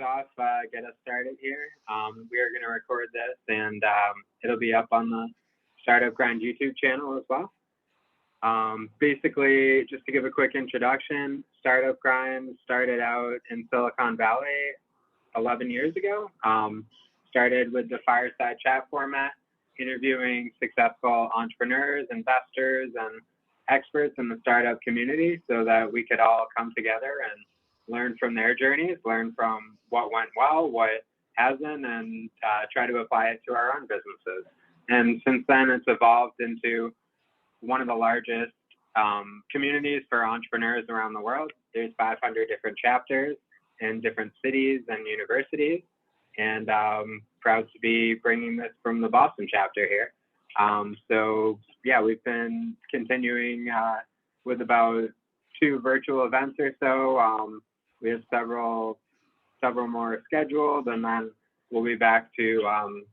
off, get us started here. We are going to record this, and it'll be up on the Startup Grind YouTube channel as well. Basically, just to give a quick introduction, Startup Grind started out in Silicon Valley 11 years ago. Started with the Fireside chat format, interviewing successful entrepreneurs, investors, and experts in the startup community so that we could all come together and learn from their journeys, learn from what went well, what hasn't, and try to apply it to our own businesses. And since then, it's evolved into one of the largest communities for entrepreneurs around the world. There's 500 different chapters in different cities and universities, and proud to be bringing this from the Boston chapter here. So yeah, we've been continuing with about 2 virtual events or so. We have several more scheduled, and then we'll be back to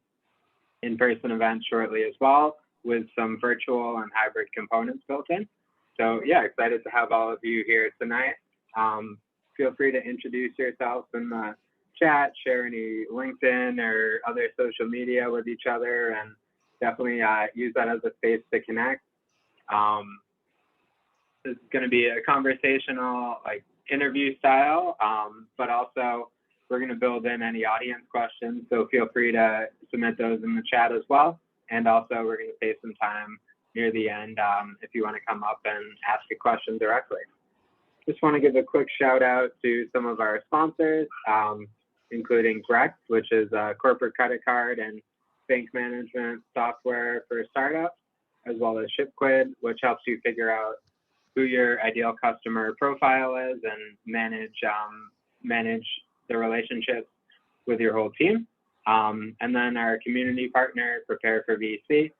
in-person events shortly as well, with some virtual and hybrid components built in. So yeah, excited to have all of you here tonight. Feel free to introduce yourselves in the chat, share any LinkedIn or other social media with each other, and definitely use that as a space to connect. This is going to be a conversational, interview style, but also we're going to build in any audience questions, so feel free to submit those in the chat as well. And also we're going to save some time near the end if you want to come up and ask a question directly. Just want to give a quick shout out to some of our sponsors, including Brex, which is a corporate credit card and bank management software for startups, as well as ShipQuid, which helps you figure out who your ideal customer profile is and manage the relationships with your whole team. And then our community partner, Prepare for VC,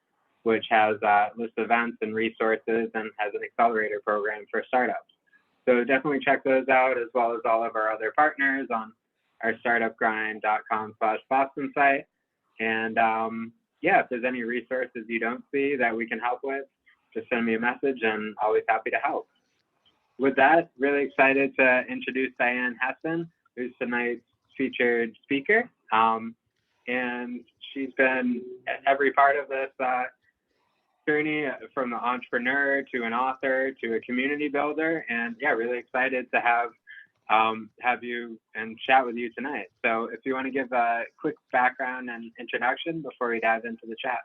which has a list of events and resources and has an accelerator program for startups. So definitely check those out, as well as all of our other partners on our startupgrind.com/Boston site. And yeah, if there's any resources you don't see that we can help with, just send me a message, and always happy to help. With that, really excited to introduce Diane Hessan, who's tonight's featured speaker. And she's been at every part of this journey, from the entrepreneur to an author to a community builder. And yeah, really excited to have you and chat with you tonight. So if you want to give a quick background and introduction before we dive into the chat.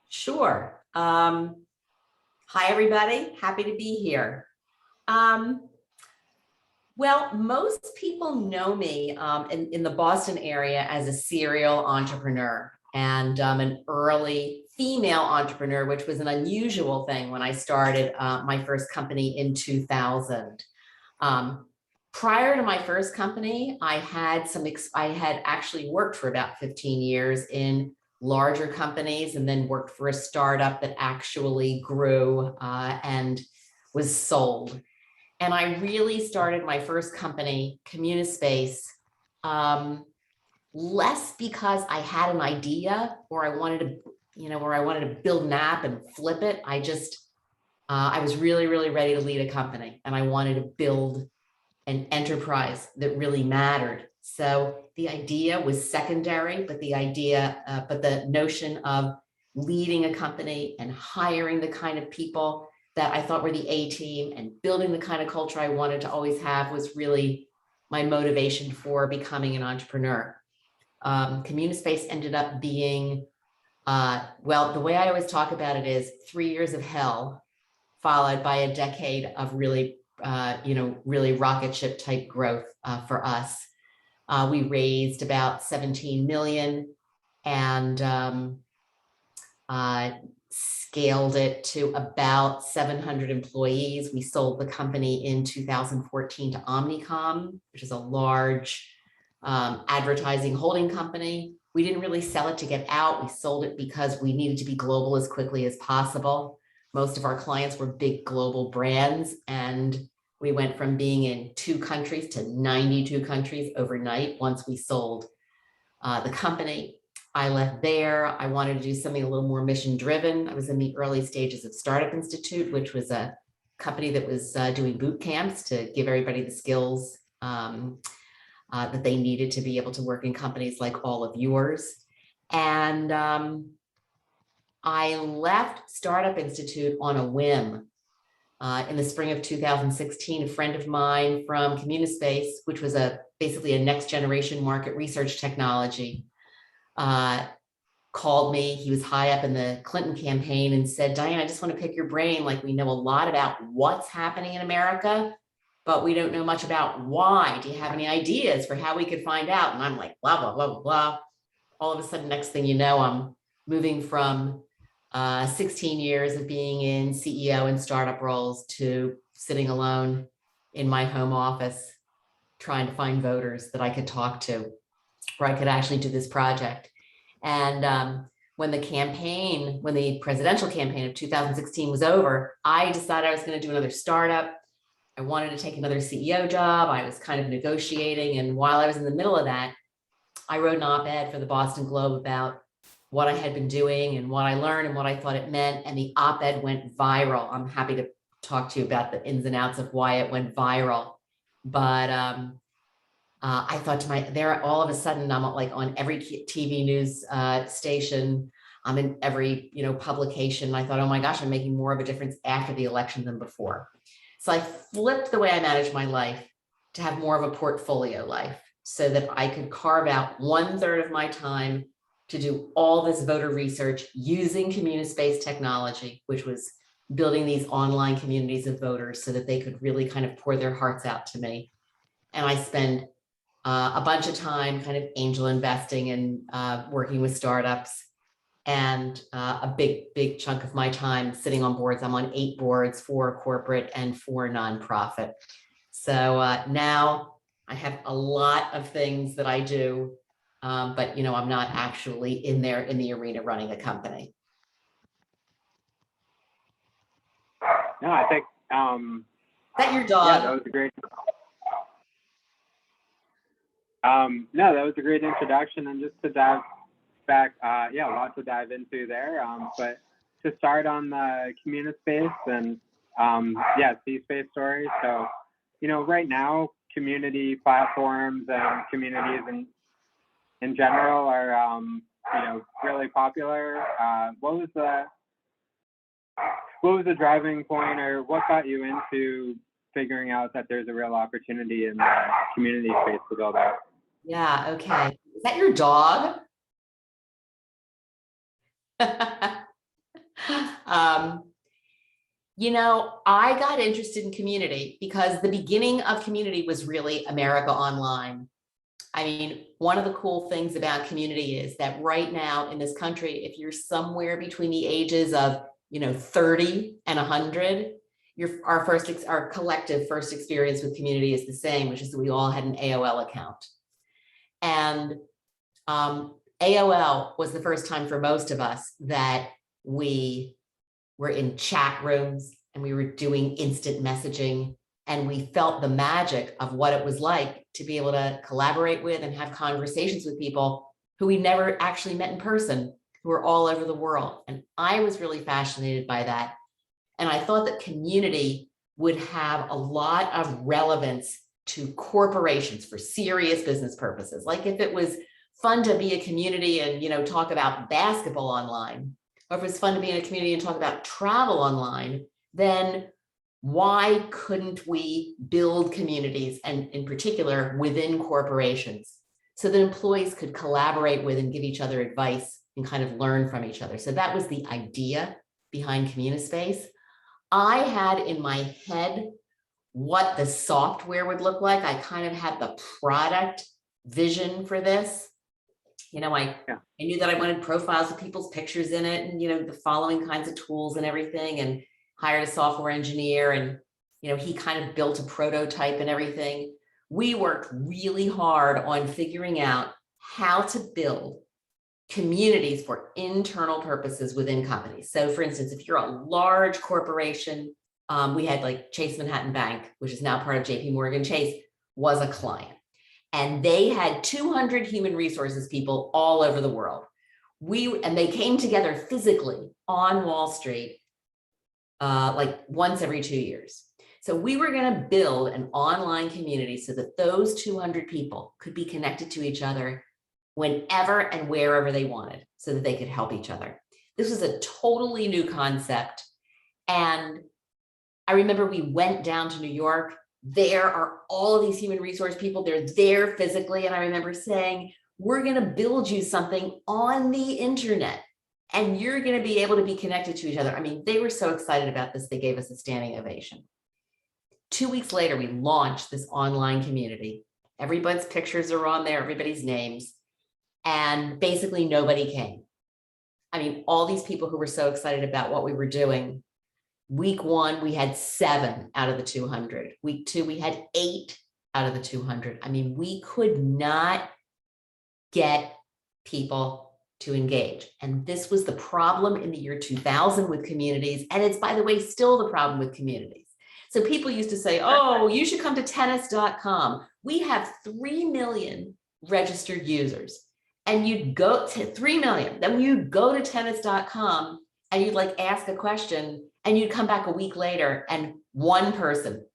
Sure. Hi, everybody. Happy to be here. Well, most people know me in the Boston area as a serial entrepreneur and an early female entrepreneur, which was an unusual thing when I started my first company in 2000. Prior to my first company, I had actually worked for about 15 years in larger companies, and then worked for a startup that actually grew and was sold. And I really started my first company, Communispace, less because I had an idea or I wanted to build an app and flip it. I was really, really ready to lead a company, and I wanted to build an enterprise that really mattered. So the idea was secondary, but the notion of leading a company and hiring the kind of people that I thought were the A-team and building the kind of culture I wanted to always have was really my motivation for becoming an entrepreneur. Communispace ended up being, well, the way I always talk about it is 3 years of hell, followed by a decade of really, really rocket ship type growth for us. We raised about 17 million and scaled it to about 700 employees. We sold the company in 2014 to Omnicom, which is a large advertising holding company. We didn't really sell it to get out. We sold it because we needed to be global as quickly as possible. Most of our clients were big global brands, and we went from being in 2 countries to 92 countries overnight once we sold the company. I left there. I wanted to do something a little more mission driven. I was in the early stages of Startup Institute, which was a company that was doing boot camps to give everybody the skills that they needed to be able to work in companies like all of yours. And I left Startup Institute on a whim. In the spring of 2016, a friend of mine from Communispace, which was basically a next generation market research technology, called me. He was high up in the Clinton campaign and said, Diane, I just want to pick your brain. Like, we know a lot about what's happening in America, but we don't know much about why. Do you have any ideas for how we could find out? And I'm like, blah, blah, blah, blah, blah. All of a sudden, next thing you know, I'm moving from 16 years of being in CEO and startup roles to sitting alone in my home office, trying to find voters that I could talk to, where I could actually do this project. And when the presidential campaign of 2016 was over, I decided I was going to do another startup. I wanted to take another CEO job. I was kind of negotiating. And while I was in the middle of that, I wrote an op-ed for the Boston Globe about what I had been doing and what I learned and what I thought it meant. And the op-ed went viral. I'm happy to talk to you about the ins and outs of why it went viral. But I thought to all of a sudden, I'm like on every TV news station. I'm in every, publication. I thought, oh my gosh, I'm making more of a difference after the election than before. So I flipped the way I managed my life to have more of a portfolio life so that I could carve out 1/3 of my time to do all this voter research using Communispace technology, which was building these online communities of voters so that they could really kind of pour their hearts out to me. And I spend a bunch of time kind of angel investing and working with startups, and a big chunk of my time sitting on boards. I'm on 8 boards, 4 corporate and 4 nonprofit. So now I have a lot of things that I do, but I'm not actually in there in the arena running a company. No, I think is that your dog? Yeah, that was a great. No, that was a great introduction, and just to dive back, a lot to dive into there. But to start on the Communispace and C-Space story. So, right now, community platforms and communities in general are really popular. What was the driving point, or what got you into figuring out that there's a real opportunity in the community space to build out? Yeah, okay. Is that your dog? I got interested in community because the beginning of community was really America Online. I mean, one of the cool things about community is that right now in this country, if you're somewhere between the ages of 30 and 100, our collective first experience with community is the same, which is that we all had an AOL account. And AOL was the first time for most of us that we were in chat rooms and we were doing instant messaging, and we felt the magic of what it was like to be able to collaborate with and have conversations with people who we never actually met in person, who were all over the world. And I was really fascinated by that. And I thought that community would have a lot of relevance to corporations for serious business purposes. Like if it was fun to be a community and talk about basketball online, or if it's fun to be in a community and talk about travel online, then why couldn't we build communities, and in particular within corporations, so that employees could collaborate with and give each other advice and kind of learn from each other? So that was the idea behind Communispace. I had in my head what the software would look like. I kind of had the product vision for this. I knew that I wanted profiles of people's pictures in it, and the following kinds of tools and everything, and hired a software engineer, and he kind of built a prototype and everything. We worked really hard on figuring out how to build communities for internal purposes within companies. So for instance, if you're a large corporation, we had like Chase Manhattan Bank, which is now part of JP Morgan Chase, was a client. And they had 200 human resources people all over the world. And they came together physically on Wall Street like once every 2 years. So we were going to build an online community so that those 200 people could be connected to each other whenever and wherever they wanted, so that they could help each other. This was a totally new concept. And I remember we went down to New York. There are all of these human resource people. They're there physically. And I remember saying, we're going to build you something on the internet, and you're going to be able to be connected to each other. I mean, they were so excited about this. They gave us a standing ovation. 2 weeks later, we launched this online community. Everybody's pictures are on there, everybody's names, and basically nobody came. I mean, all these people who were so excited about what we were doing. Week 1, we had 7 out of the 200. Week 2, we had 8 out of the 200. I mean, we could not get people to engage. And this was the problem in the year 2000 with communities. And it's, by the way, still the problem with communities. So people used to say, oh, you should come to tennis.com. We have 3 million registered users. And you'd go to 3 million. Then you'd go to tennis.com and you'd like ask a question, and you'd come back a week later and one person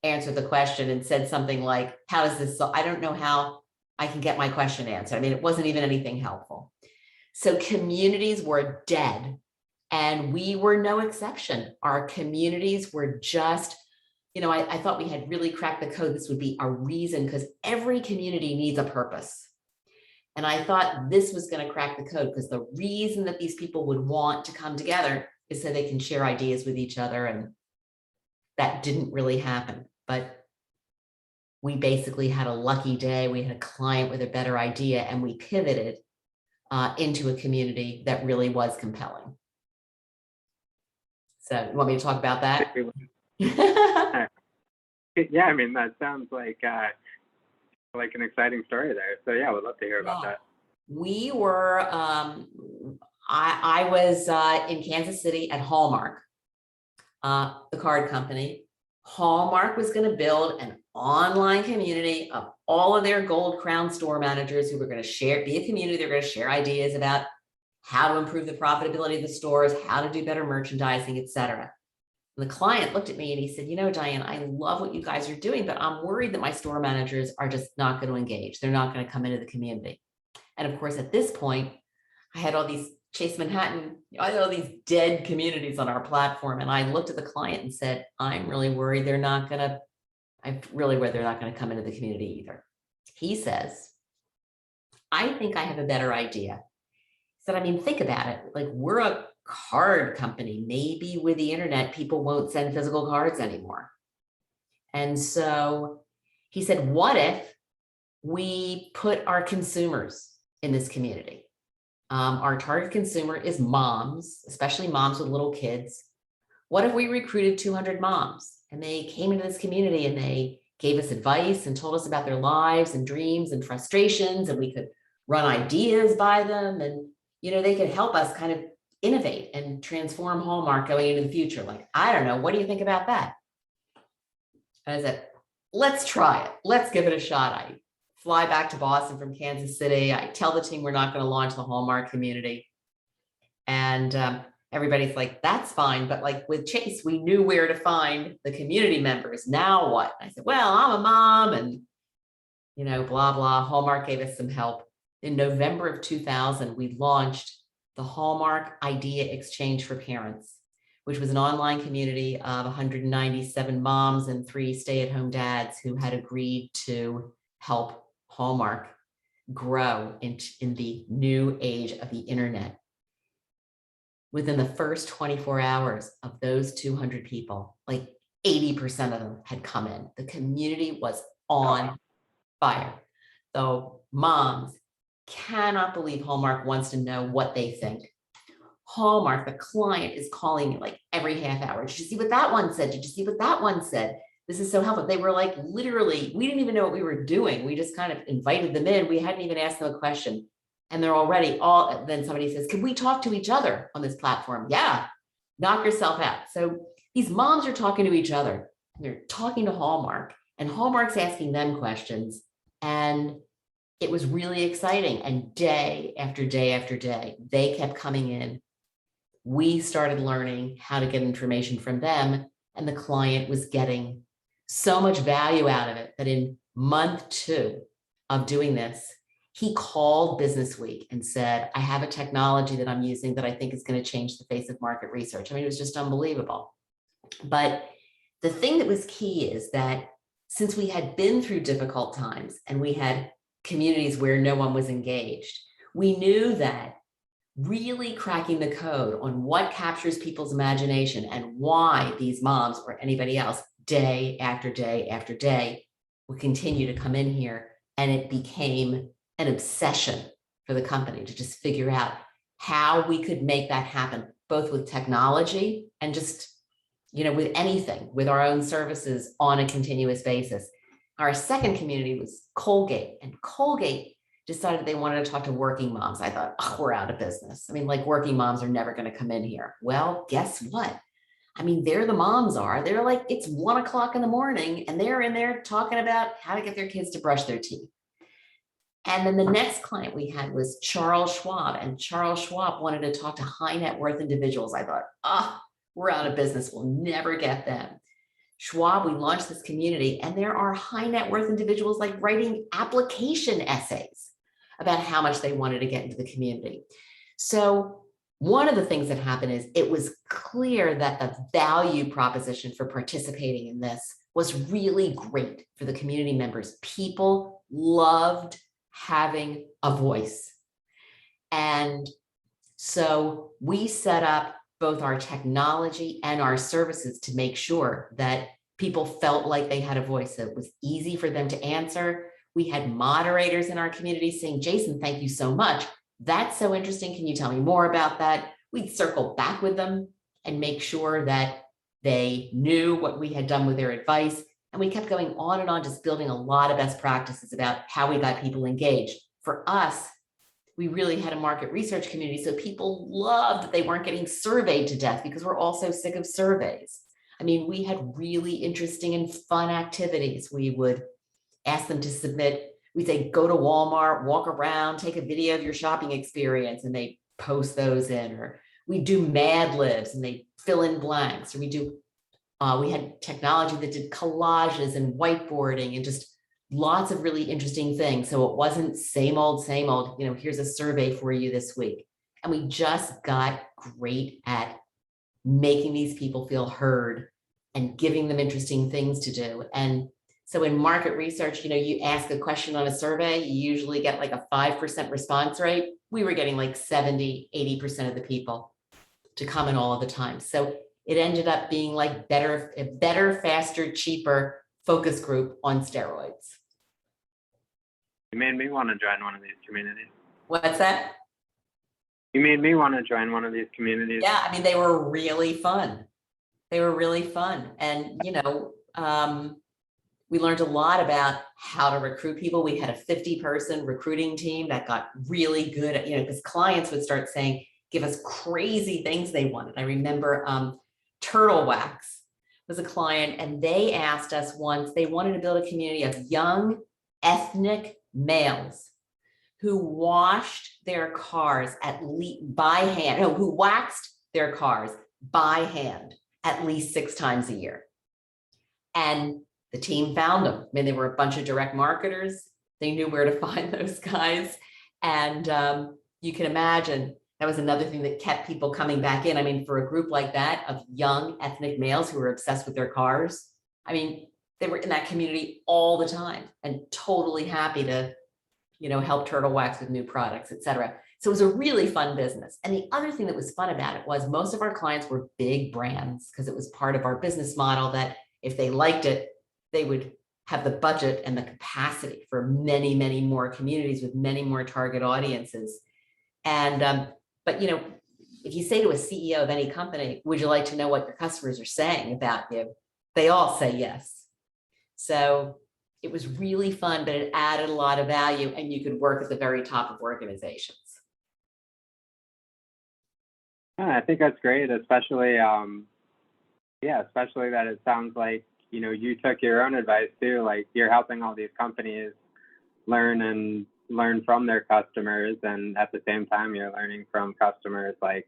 answered the question and said something like, how is this? So I don't know how I can get my question answered. I mean, it wasn't even anything helpful. So communities were dead, and we were no exception. Our communities were just, you know, I thought we had really cracked the code. This would be a reason, because every community needs a purpose. And I thought this was going to crack the code, because the reason that these people would want to come together is so they can share ideas with each other. And that didn't really happen. But we basically had a lucky day. We had a client with a better idea, and we pivoted into a community that really was compelling. So you want me to talk about that? Yeah, I mean, that sounds like an exciting story there. So yeah, I would love to hear about that. We were, I was in Kansas City at Hallmark, the card company. Hallmark was going to build an online community of all of their Gold Crown store managers who were going to be a community. They're going to share ideas about how to improve the profitability of the stores, how to do better merchandising, et cetera. And the client looked at me and he said, you know, Diane, I love what you guys are doing, but I'm worried that my store managers are just not going to engage. They're not going to come into the community. And of course, at this point, I had all these Chase Manhattan, I had all these dead communities on our platform. And I looked at the client and said, I'm really worried they're not going to come into the community either. He says, I think I have a better idea. He said, I mean, think about it. Like, we're a card company. Maybe with the internet, people won't send physical cards anymore. And so he said, what if we put our consumers in this community? Our target consumer is moms, especially moms with little kids. What if we recruited 200 moms and they came into this community and they gave us advice and told us about their lives and dreams and frustrations, and we could run ideas by them, and, you know, they could help us kind of innovate and transform Hallmark going into the future. Like, I don't know, what do you think about that? And I said, let's try it. Let's give it a shot. I fly back to Boston from Kansas City. I tell the team we're not going to launch the Hallmark community. And everybody's like, that's fine. But like with Chase, we knew where to find the community members. Now what? I said, well, I'm a mom and, you know, blah, blah. Hallmark gave us some help. In November of 2000, we launched the Hallmark Idea Exchange for Parents, which was an online community of 197 moms and 3 stay-at-home dads who had agreed to help Hallmark grow in the new age of the internet. Within the first 24 hours of those 200 people, like 80% of them had come in. The community was on fire. So moms cannot believe Hallmark wants to know what they think. Hallmark, the client, is calling me like every half hour. Did you see what that one said? Did you see what that one said? This is so helpful. They were like, literally, we didn't even know what we were doing. We just kind of invited them in. We hadn't even asked them a question. And they're already then somebody says, can we talk to each other on this platform? Yeah, knock yourself out. So these moms are talking to each other. They're talking to Hallmark, and Hallmark's asking them questions. And it was really exciting. And day after day after day, they kept coming in. We started learning how to get information from them. And the client was getting so much value out of it that in month 2 of doing this, he called Business Week and said, I have a technology that I'm using that I think is going to change the face of market research. I mean, it was just unbelievable. But the thing that was key is that since we had been through difficult times and we had communities where no one was engaged, we knew that really cracking the code on what captures people's imagination and why these moms or anybody else day after day after day would continue to come in here. And it became an obsession for the company to just figure out how we could make that happen, both with technology and just, with anything, with our own services on a continuous basis. Our second community was Colgate, and Colgate decided they wanted to talk to working moms. I thought, oh, we're out of business. I mean, like, working moms are never going to come in here. Well, guess what? I mean, they're the moms are. They're like, it's 1 o'clock in the morning and they're in there talking about how to get their kids to brush their teeth. And then the next client we had was Charles Schwab, and Charles Schwab wanted to talk to high net worth individuals. I thought, we're out of business. We'll never get them. Schwab, we launched this community, and there are high net worth individuals like writing application essays about how much they wanted to get into the community. So one of the things that happened is it was clear that the value proposition for participating in this was really great for the community members. People loved having a voice. And so we set up both our technology and our services to make sure that people felt like they had a voice. It was easy for them to answer. We had moderators in our community saying, Jason, thank you so much. That's so interesting. Can you tell me more about that? We'd circle back with them and make sure that they knew what we had done with their advice. And we kept going on and on, just building a lot of best practices about how we got people engaged. For us, we really had a market research community, so people loved that they weren't getting surveyed to death, because we're all so sick of surveys. I mean, we had really interesting and fun activities. We would ask them to submit. We'd say, go to Walmart, walk around, take a video of your shopping experience, and they post those in. Or we do Mad Libs and they fill in blanks. Or we had technology that did collages and whiteboarding and just lots of really interesting things. So it wasn't same old, here's a survey for you this week. And we just got great at making these people feel heard and giving them interesting things to do. And so in market research, you ask a question on a survey, you usually get like a 5% response rate. We were getting like 70, 80% of the people to comment all of the time. So it ended up being like better, faster, cheaper focus group on steroids. You made me want to join one of these communities. What's that? You made me want to join one of these communities. Yeah, I mean, they were really fun. And, we learned a lot about how to recruit people. We had a 50-person recruiting team that got really good at, because clients would start saying, give us crazy things they wanted. I remember Turtle Wax was a client, and they asked us once, they wanted to build a community of young ethnic males who washed their cars by hand, who waxed their cars by hand at least 6 times a year. And the team found them. I mean, they were a bunch of direct marketers. They knew where to find those guys. And you can imagine that was another thing that kept people coming back in. I mean, for a group like that of young ethnic males who were obsessed with their cars, I mean, they were in that community all the time and totally happy to, help Turtle Wax with new products, et cetera. So it was a really fun business. And the other thing that was fun about it was most of our clients were big brands, because it was part of our business model that if they liked it, they would have the budget and the capacity for many, many more communities with many more target audiences. And, but, if you say to a CEO of any company, would you like to know what your customers are saying about you? They all say yes. So it was really fun, but it added a lot of value, and you could work at the very top of organizations. Yeah, I think that's great, especially, especially that it sounds like, you took your own advice too. Like, you're helping all these companies learn from their customers, and at the same time, you're learning from customers like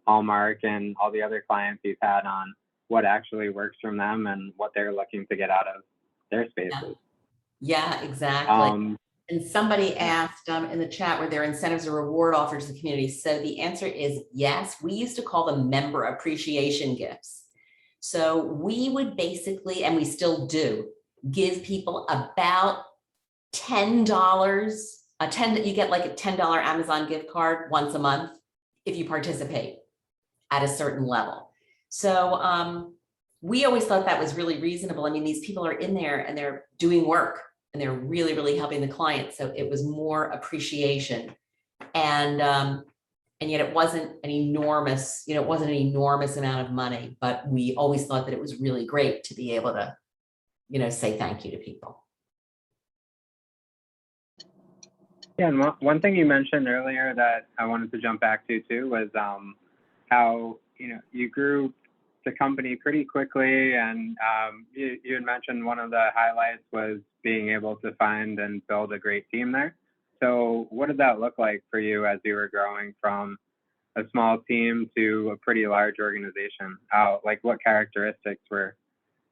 Hallmark and all the other clients you've had on what actually works from them and what they're looking to get out of their spaces. Yeah, exactly. And somebody asked in the chat, were there incentives or reward offered to the community? So the answer is yes. We used to call them member appreciation gifts. So we would basically, and we still do, give people about $10, you get like a $10 Amazon gift card once a month if you participate at a certain level. So we always thought that was really reasonable. I mean, these people are in there and they're doing work and they're really, really helping the client. So it was more appreciation. And yet it wasn't an enormous, it wasn't an enormous amount of money, but we always thought that it was really great to be able to, say thank you to people. Yeah, and one thing you mentioned earlier that I wanted to jump back to too was how you grew the company pretty quickly, and you had mentioned one of the highlights was being able to find and build a great team there. So what did that look like for you as you were growing from a small team to a pretty large organization? Like what characteristics were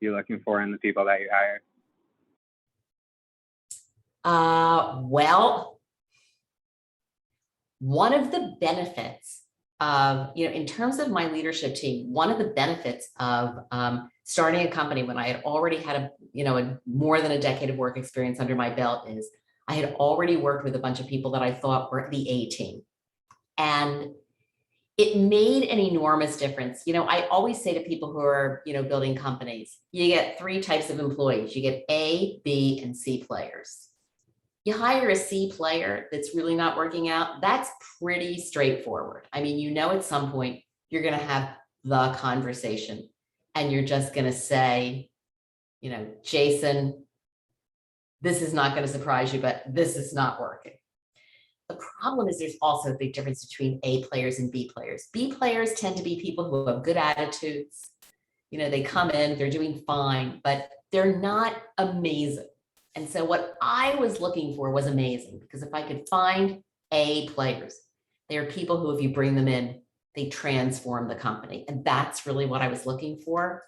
you looking for in the people that you hired? Well, one of the benefits of, in terms of my leadership team, one of the benefits of starting a company when I had already had a more than a decade of work experience under my belt is I had already worked with a bunch of people that I thought were the A team. And it made an enormous difference. I always say to people who are, building companies, you get three types of employees. You get A, B, and C players. You hire a C player that's really not working out, that's pretty straightforward. I mean, at some point you're going to have the conversation and you're just going to say, Jason, this is not going to surprise you, but this is not working. The problem is there's also a big difference between A players and B players. B players tend to be people who have good attitudes. They come in, they're doing fine, but they're not amazing. And so what I was looking for was amazing, because if I could find A players, they are people who, if you bring them in, they transform the company. And that's really what I was looking for.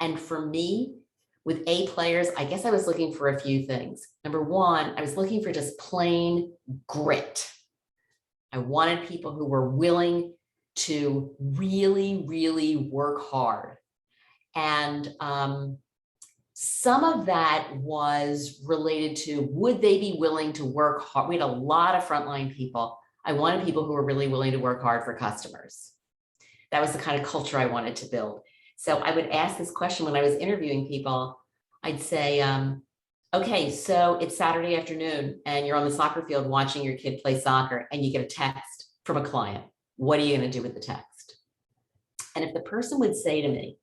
And for me, with A players, I guess I was looking for a few things. Number one, I was looking for just plain grit. I wanted people who were willing to really, really work hard. And some of that was related to, would they be willing to work hard? We had a lot of frontline people. I wanted people who were really willing to work hard for customers. That was the kind of culture I wanted to build. So I would ask this question when I was interviewing people. I'd say, okay, so it's Saturday afternoon and you're on the soccer field watching your kid play soccer and you get a text from a client. What are you going to do with the text? And if the person would say to me,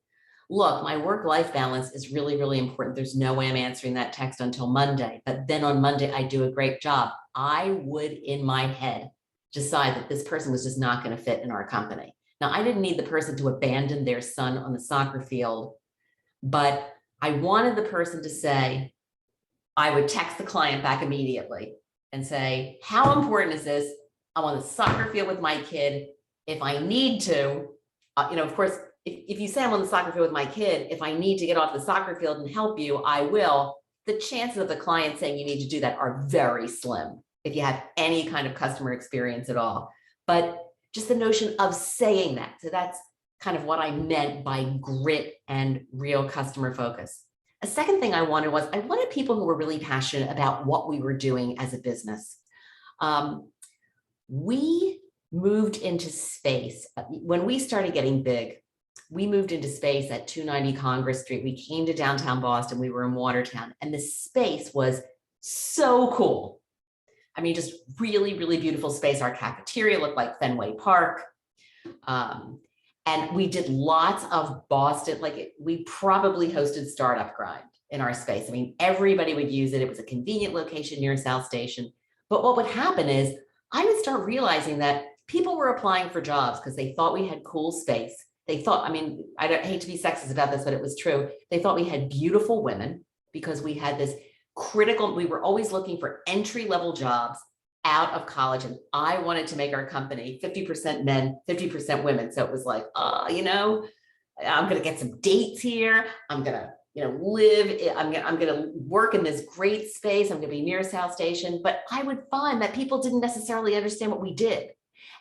look, my work-life balance is really, really important. There's no way I'm answering that text until Monday. But then on Monday, I do a great job. I would, in my head, decide that this person was just not going to fit in our company. Now, I didn't need the person to abandon their son on the soccer field, but I wanted the person to say, I would text the client back immediately and say, how important is this? I'm on the soccer field with my kid. If I need to, of course, if you say I'm on the soccer field with my kid, if I need to get off the soccer field and help you, I will. The chances of the client saying you need to do that are very slim if you have any kind of customer experience at all. But just the notion of saying that. So that's kind of what I meant by grit and real customer focus. A second thing I wanted was I wanted people who were really passionate about what we were doing as a business. We moved into space. When we started getting big, we moved into space at 290 Congress Street. We came to downtown Boston. We were in Watertown, and the space was so cool. I mean, just really, really beautiful space. Our cafeteria looked like Fenway Park. And we did lots of Boston, we probably hosted Startup Grind in our space. I mean, everybody would use it. It was a convenient location near South Station. But what would happen is I would start realizing that people were applying for jobs because they thought we had cool space. They thought, I mean, I hate to be sexist about this, but it was true. They thought we had beautiful women because we had this we were always looking for entry-level jobs out of college. And I wanted to make our company 50% men, 50% women. So it was like, I'm going to get some dates here. I'm going to, I'm going to work in this great space. I'm going to be near South Station. But I would find that people didn't necessarily understand what we did.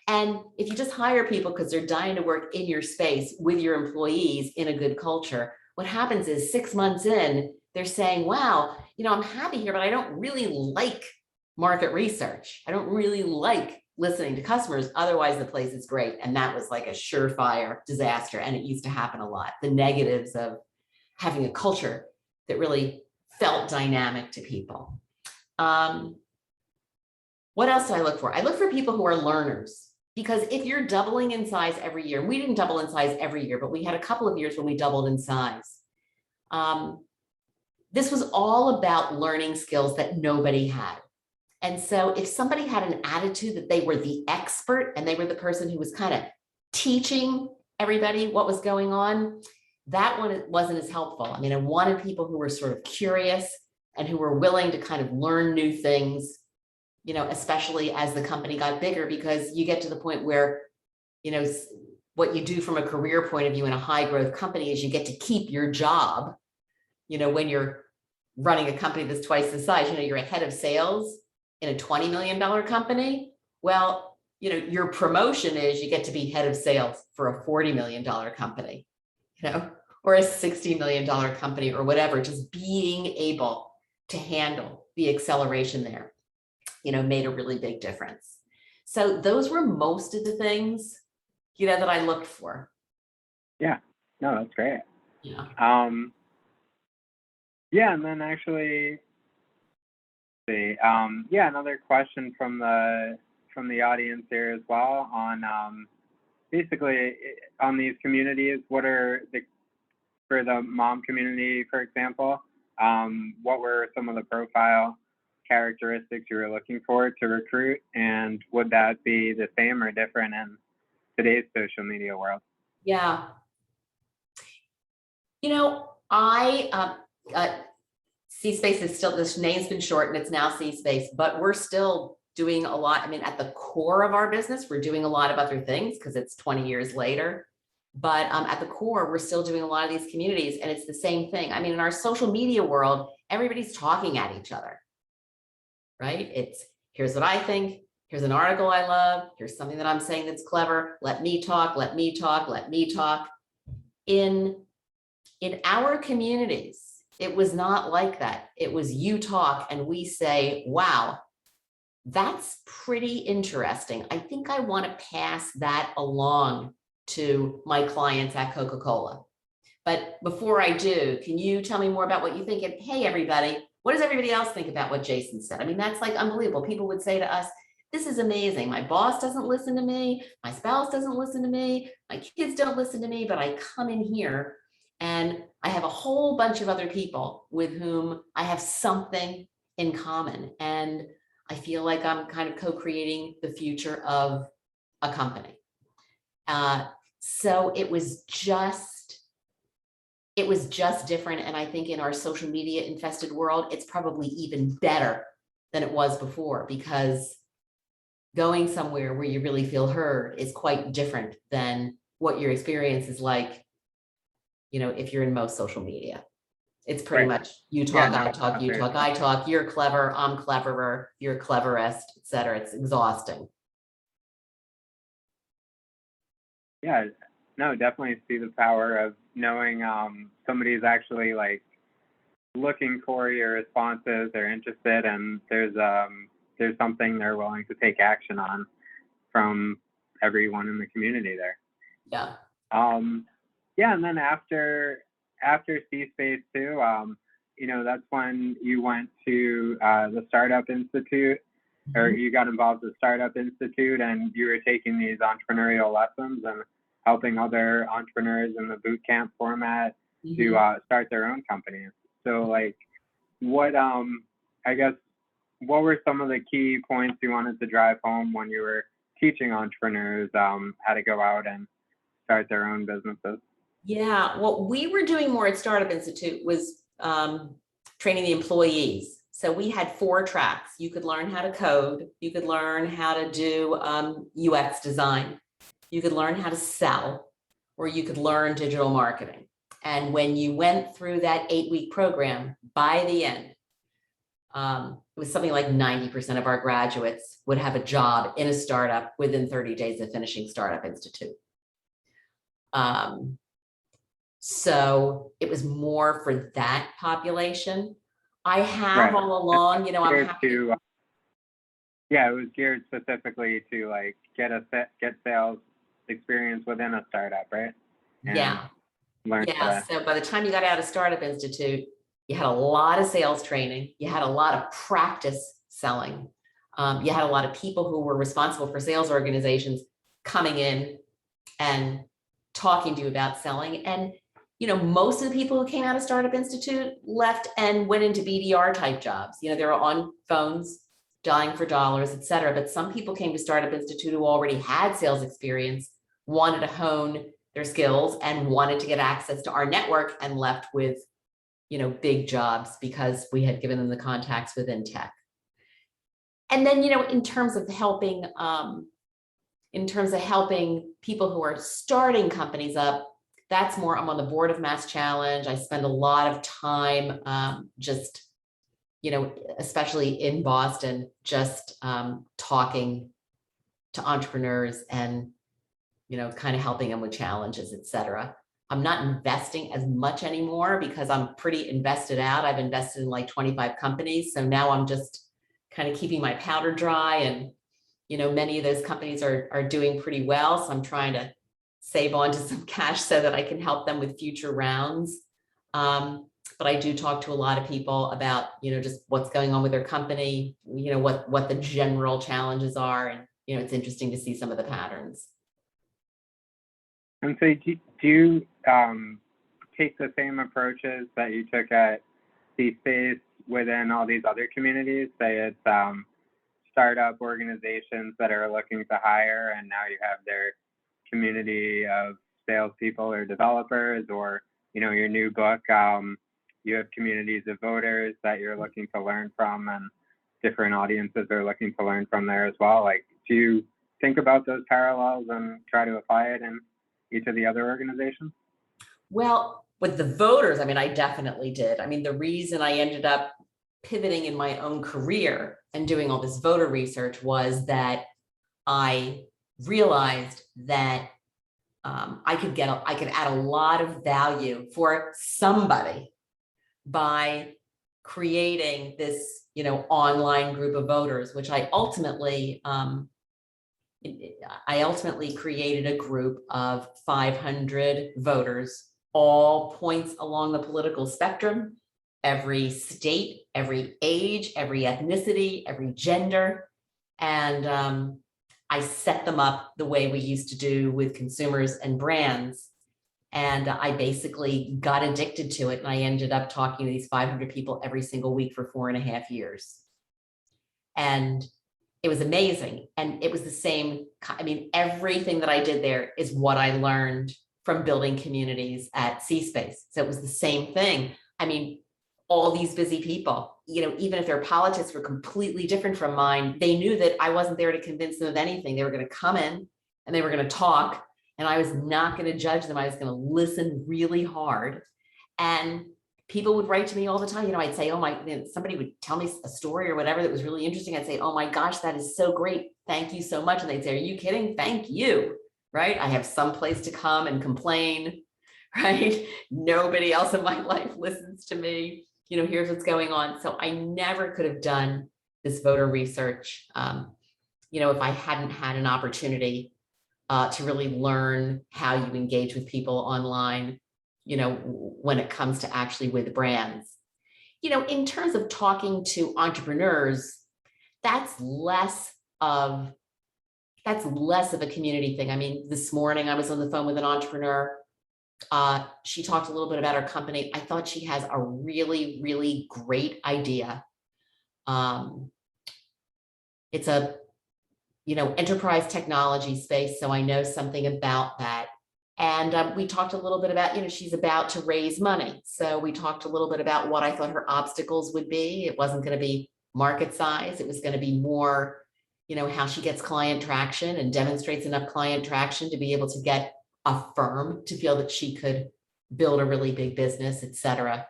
And if you just hire people because they're dying to work in your space with your employees in a good culture, what happens is 6 months in, they're saying, wow, I'm happy here, but I don't really like market research. I don't really like listening to customers. Otherwise, the place is great. And that was like a surefire disaster. And it used to happen a lot. The negatives of having a culture that really felt dynamic to people. What else do I look for? I look for people who are learners. Because if you're doubling in size every year, we didn't double in size every year, but we had a couple of years when we doubled in size. This was all about learning skills that nobody had. And so if somebody had an attitude that they were the expert and they were the person who was kind of teaching everybody what was going on, that one wasn't as helpful. I mean, I wanted people who were sort of curious and who were willing to kind of learn new things, especially as the company got bigger, because you get to the point where, what you do from a career point of view in a high growth company is you get to keep your job, when you're running a company that's twice the size, you're a head of sales in a $20 million company. Well, your promotion is you get to be head of sales for a $40 million company, or a $60 million company or whatever. Just being able to handle the acceleration there, made a really big difference. So those were most of the things, that I looked for. Yeah, no, that's great. Yeah. Yeah, and then actually, another question from the audience here as well on basically on these communities. What are for the mom community, for example? What were some of the profile characteristics you were looking for to recruit, and would that be the same or different in today's social media world? Yeah. C-Space is still, this name's been shortened, it's now C-Space, but we're still doing a lot. I mean, at the core of our business, we're doing a lot of other things because it's 20 years later. But at the core, we're still doing a lot of these communities, and it's the same thing. I mean, in our social media world, everybody's talking at each other, right? It's, here's what I think, here's an article I love, here's something that I'm saying that's clever, let me talk, let me talk, let me talk. In our communities, it was not like that. It was you talk and we say, wow, that's pretty interesting. I think I want to pass that along to my clients at Coca-Cola. But before I do, can you tell me more about what you think? And hey, everybody, what does everybody else think about what Jason said? I mean, that's like unbelievable. People would say to us, this is amazing. My boss doesn't listen to me. My spouse doesn't listen to me. My kids don't listen to me, but I come in here and I have a whole bunch of other people with whom I have something in common. And I feel like I'm kind of co-creating the future of a company. So it was just different. And I think in our social media infested world, it's probably even better than it was before, because going somewhere where you really feel heard is quite different than what your experience is like, if you're in most social media. It's pretty much you talk, I talk, you talk, I talk, you're clever, I'm cleverer, you're cleverest, etc. It's exhausting. Yeah, no, definitely see the power of knowing somebody's actually like looking for your responses, they're interested, and there's something they're willing to take action on from everyone in the community there. Yeah. Yeah, and then after C-Space too, that's when you went to the Startup Institute, or you got involved with Startup Institute, and you were taking these entrepreneurial lessons and helping other entrepreneurs in the boot camp format to start their own companies. So like, what were some of the key points you wanted to drive home when you were teaching entrepreneurs how to go out and start their own businesses? Yeah, what we were doing more at Startup Institute was training the employees. So we had 4 tracks. You could learn how to code. You could learn how to do UX design. You could learn how to sell, or you could learn digital marketing. And when you went through that 8-week program, by the end, it was something like 90% of our graduates would have a job in a startup within 30 days of finishing Startup Institute. So it was more for that population. I have all along, you know, I'm happy to, yeah, it was geared specifically to like get sales experience within a startup, right? And yeah. Yeah. So by the time you got out of Startup Institute, you had a lot of sales training. You had a lot of practice selling. You had a lot of people who were responsible for sales organizations coming in and talking to you about selling. And, you know, most of the people who came out of Startup Institute left and went into BDR type jobs. You know, they were on phones, dialing for dollars, et cetera. But some people came to Startup Institute who already had sales experience, wanted to hone their skills and wanted to get access to our network and left with, you know, big jobs because we had given them the contacts within tech. And then, you know, in terms of helping people who are starting companies up, that's more, I'm on the board of Mass Challenge. I spend a lot of time just, you know, especially in Boston, just talking to entrepreneurs and, you know, kind of helping them with challenges, et cetera. I'm not investing as much anymore because I'm pretty invested out. I've invested in like 25 companies. So now I'm just kind of keeping my powder dry, and, you know, many of those companies are doing pretty well. So I'm trying to save on to some cash so that I can help them with future rounds. But I do talk to a lot of people about, you know, just what's going on with their company, you know, what the general challenges are. And, you know, it's interesting to see some of the patterns. And so do you take the same approaches that you took at C-Space within all these other communities? Say it's startup organizations that are looking to hire, and now you have their community of salespeople or developers, or, you know, your new book, you have communities of voters that you're looking to learn from, and different audiences are looking to learn from there as well. Like, do you think about those parallels and try to apply it in each of the other organizations? Well, with the voters, I mean, I definitely did. I mean, the reason I ended up pivoting in my own career and doing all this voter research was that I realized that I could add a lot of value for somebody by creating this, you know, online group of voters, which I ultimately created a group of 500 voters, all points along the political spectrum, every state, every age, every ethnicity, every gender. And I set them up the way we used to do with consumers and brands. And I basically got addicted to it. And I ended up talking to these 500 people every single week for 4.5 years. And it was amazing. And it was the same. I mean, everything that I did there is what I learned from building communities at C-Space. So it was the same thing. I mean, all these busy people, you know, even if their politics were completely different from mine, they knew that I wasn't there to convince them of anything. They were going to come in and they were going to talk, and I was not going to judge them. I was going to listen really hard. And people would write to me all the time. You know, I'd say, oh my, somebody would tell me a story or whatever that was really interesting. I'd say, oh my gosh, that is so great. Thank you so much. And they'd say, are you kidding? Thank you. Right? I have some place to come and complain, right? Nobody else in my life listens to me. You know, here's what's going on. So I never could have done this voter research, you know, if I hadn't had an opportunity to really learn how you engage with people online, you know, when it comes to actually with brands. You know, in terms of talking to entrepreneurs, that's less of a community thing. I mean, this morning I was on the phone with an entrepreneur. She talked a little bit about her company. I thought she has a really, really great idea. It's a, you know, enterprise technology space. So I know something about that. And we talked a little bit about, you know, she's about to raise money. So we talked a little bit about what I thought her obstacles would be. It wasn't going to be market size. It was going to be more, you know, how she gets client traction and demonstrates enough client traction to be able to get a firm to feel that she could build a really big business, et cetera.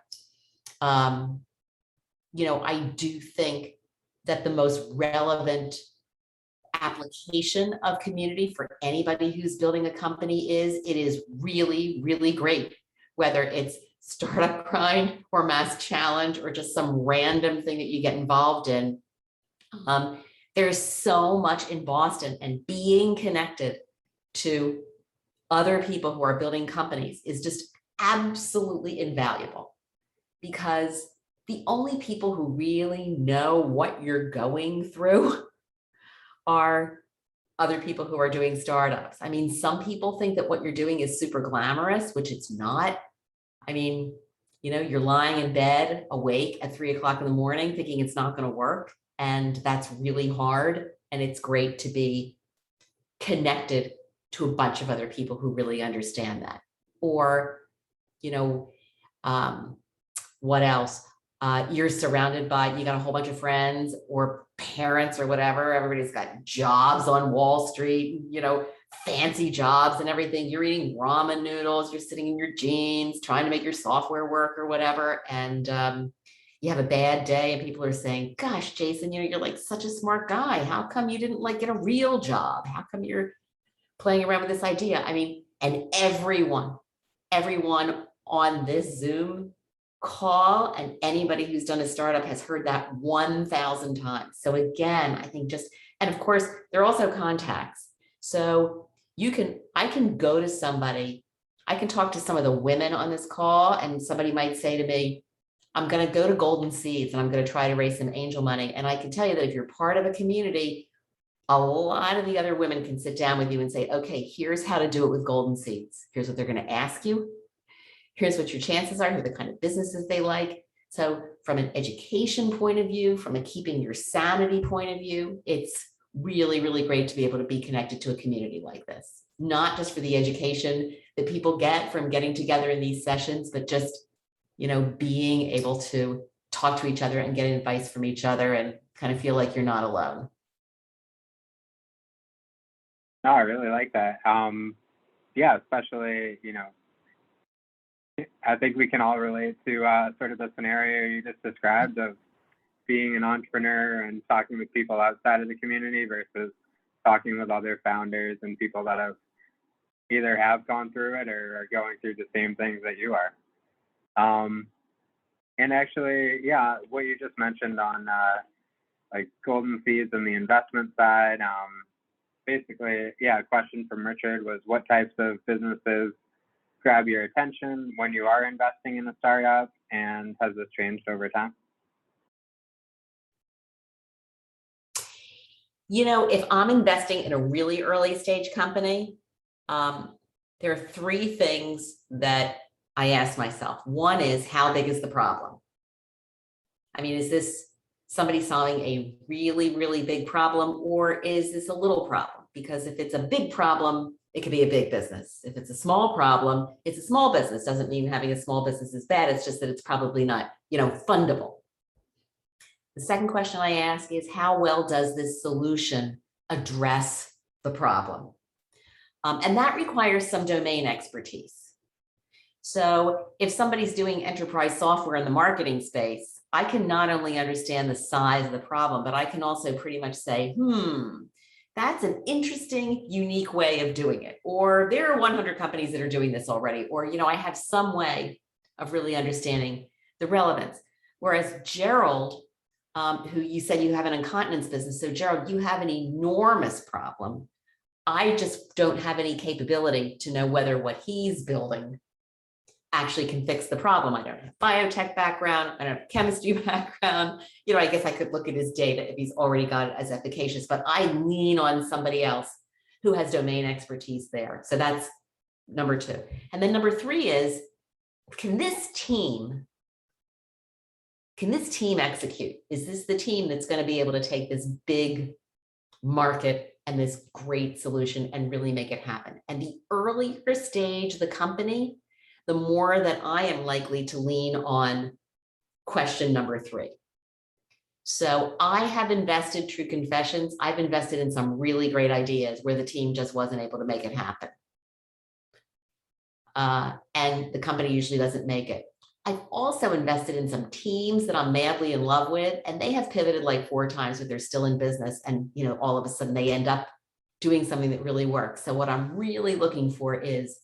You know, I do think that the most relevant application of community for anybody who's building a company is, it is really, really great, whether it's startup grind or mass challenge or just some random thing that you get involved in. There's so much in Boston, and being connected to other people who are building companies is just absolutely invaluable, because the only people who really know what you're going through are other people who are doing startups. I mean, some people think that what you're doing is super glamorous, which it's not. I mean, you know, you're lying in bed awake at 3 o'clock in the morning thinking it's not going to work. And that's really hard. And it's great to be connected to a bunch of other people who really understand that. Or, you know, what else? You're surrounded by, you got a whole bunch of friends or parents or whatever. Everybody's got jobs on Wall Street, you know, fancy jobs and everything. You're eating ramen noodles, you're sitting in your jeans, trying to make your software work or whatever. And you have a bad day and people are saying, gosh, Jason, you know, you're like such a smart guy. How come you didn't like get a real job? How come you're playing around with this idea? I mean, and everyone on this Zoom call and anybody who's done a startup has heard that 1,000 times. So again, I think just, and of course, there are also contacts. So I can go to somebody, I can talk to some of the women on this call, and somebody might say to me, I'm going to go to Golden Seeds and I'm going to try to raise some angel money. And I can tell you that if you're part of a community, a lot of the other women can sit down with you and say, okay, here's how to do it with Golden Seeds. Here's what they're going to ask you. Here's what your chances are, here's the kind of businesses they like. So from an education point of view, from a keeping your sanity point of view, it's really, really great to be able to be connected to a community like this. Not just for the education that people get from getting together in these sessions, but just, you know, being able to talk to each other and get advice from each other and kind of feel like you're not alone. No, I really like that. Yeah, especially, you know, I think we can all relate to sort of the scenario you just described of being an entrepreneur and talking with people outside of the community versus talking with other founders and people that either have gone through it or are going through the same things that you are. And actually, yeah, what you just mentioned on like Golden Seeds and the investment side, basically, yeah, a question from Richard was, what types of businesses grab your attention when you are investing in a startup, and has this changed over time? You know, if I'm investing in a really early stage company, there are 3 things that I ask myself. One is, how big is the problem? I mean, is this somebody solving a really, really big problem, or is this a little problem? Because if it's a big problem, it could be a big business. If it's a small problem, it's a small business. Doesn't mean having a small business is bad. It's just that it's probably not, you know, fundable. The second question I ask is, how well does this solution address the problem? And that requires some domain expertise. So if somebody's doing enterprise software in the marketing space, I can not only understand the size of the problem, but I can also pretty much say, that's an interesting, unique way of doing it. Or there are 100 companies that are doing this already. Or, you know, I have some way of really understanding the relevance. Whereas Gerald, who you said you have an incontinence business. So Gerald, you have an enormous problem. I just don't have any capability to know whether what he's building actually can fix the problem. I don't have a biotech background. I don't have a chemistry background. You know, I guess I could look at his data if he's already got it as efficacious, but I lean on somebody else who has domain expertise there. So that's number 2. And then number 3 is, can this team execute? Is this the team that's going to be able to take this big market and this great solution and really make it happen? And the earlier stage the company, the more that I am likely to lean on question number 3. So I have invested, true confessions, I've invested in some really great ideas where the team just wasn't able to make it happen. and the company usually doesn't make it. I've also invested in some teams that I'm madly in love with, and they have pivoted like 4 times, but they're still in business. And, you know, all of a sudden they end up doing something that really works. So what I'm really looking for is,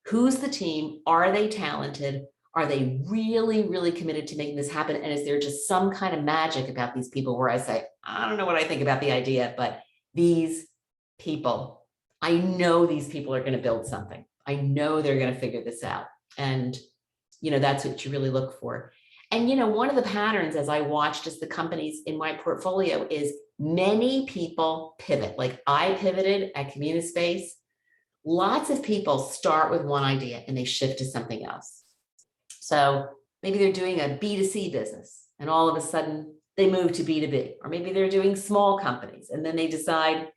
who's the team? Are they talented? Are they really, really committed to making this happen? And is there just some kind of magic about these people where I say, I don't know what I think about the idea, but these people, I know these people are going to build something. I know they're going to figure this out. And you know, that's what you really look for. And, you know, one of the patterns as I watch just the companies in my portfolio is many people pivot. Like I pivoted at Communispace. Lots of people start with one idea and they shift to something else. So maybe they're doing a B2C business and all of a sudden they move to B2B, or maybe they're doing small companies and then they decide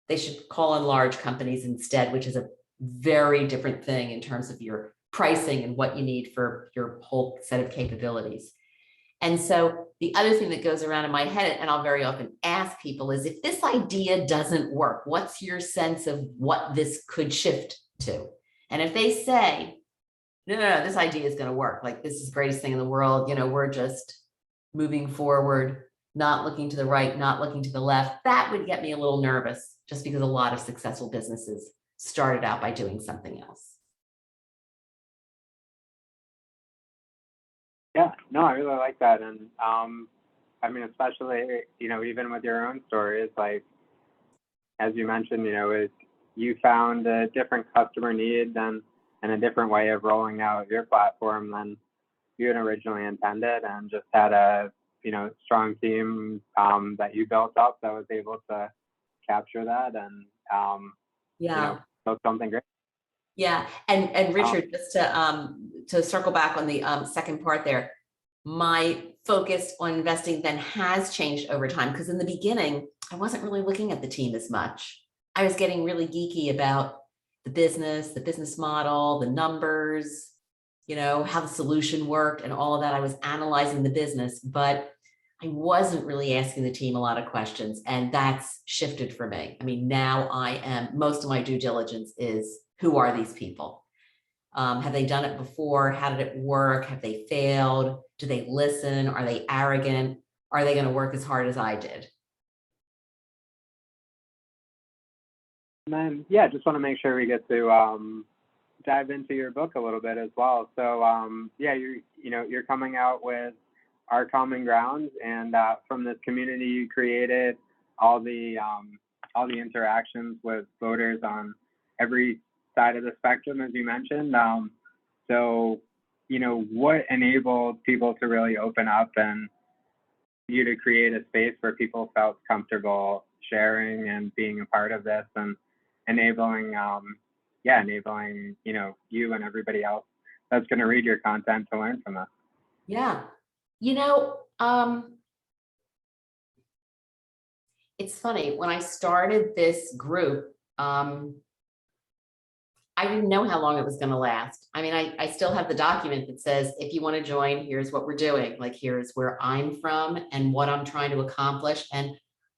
they should call on large companies instead, which is a very different thing in terms of your pricing and what you need for your whole set of capabilities. And so the other thing that goes around in my head, and I'll very often ask people, is if this idea doesn't work, what's your sense of what this could shift to? And if they say, no, this idea is going to work, like this is the greatest thing in the world, you know, we're just moving forward, not looking to the right, not looking to the left, that would get me a little nervous, just because a lot of successful businesses started out by doing something else. Yeah, no, I really like that. And I mean, especially, you know, even with your own stories, like, as you mentioned, you know, you found a different customer need and a different way of rolling out your platform than you had originally intended, and just had a, you know, strong team that you built up that was able to capture that and, you know, build something great. Yeah, and Richard, just to circle back on the second part there, my focus on investing then has changed over time, because in the beginning, I wasn't really looking at the team as much. I was getting really geeky about the business model, the numbers, you know, how the solution worked and all of that. I was analyzing the business, but I wasn't really asking the team a lot of questions, and that's shifted for me. I mean, now most of my due diligence is, who are these people? Have they done it before? How did it work? Have they failed? Do they listen? Are they arrogant? Are they going to work as hard as I did? And then, yeah, just want to make sure we get to dive into your book a little bit as well. So, yeah, you're coming out with Our Common Ground, and from this community you created, all the interactions with voters on every side of the spectrum, as you mentioned. So, you know, what enabled people to really open up and you to create a space where people felt comfortable sharing and being a part of this, and enabling, you know, you and everybody else that's going to read your content to learn from us? Yeah, you know, it's funny, when I started this group, I didn't know how long it was going to last. I mean, I still have the document that says, if you want to join, here's what we're doing. Like, here's where I'm from and what I'm trying to accomplish. And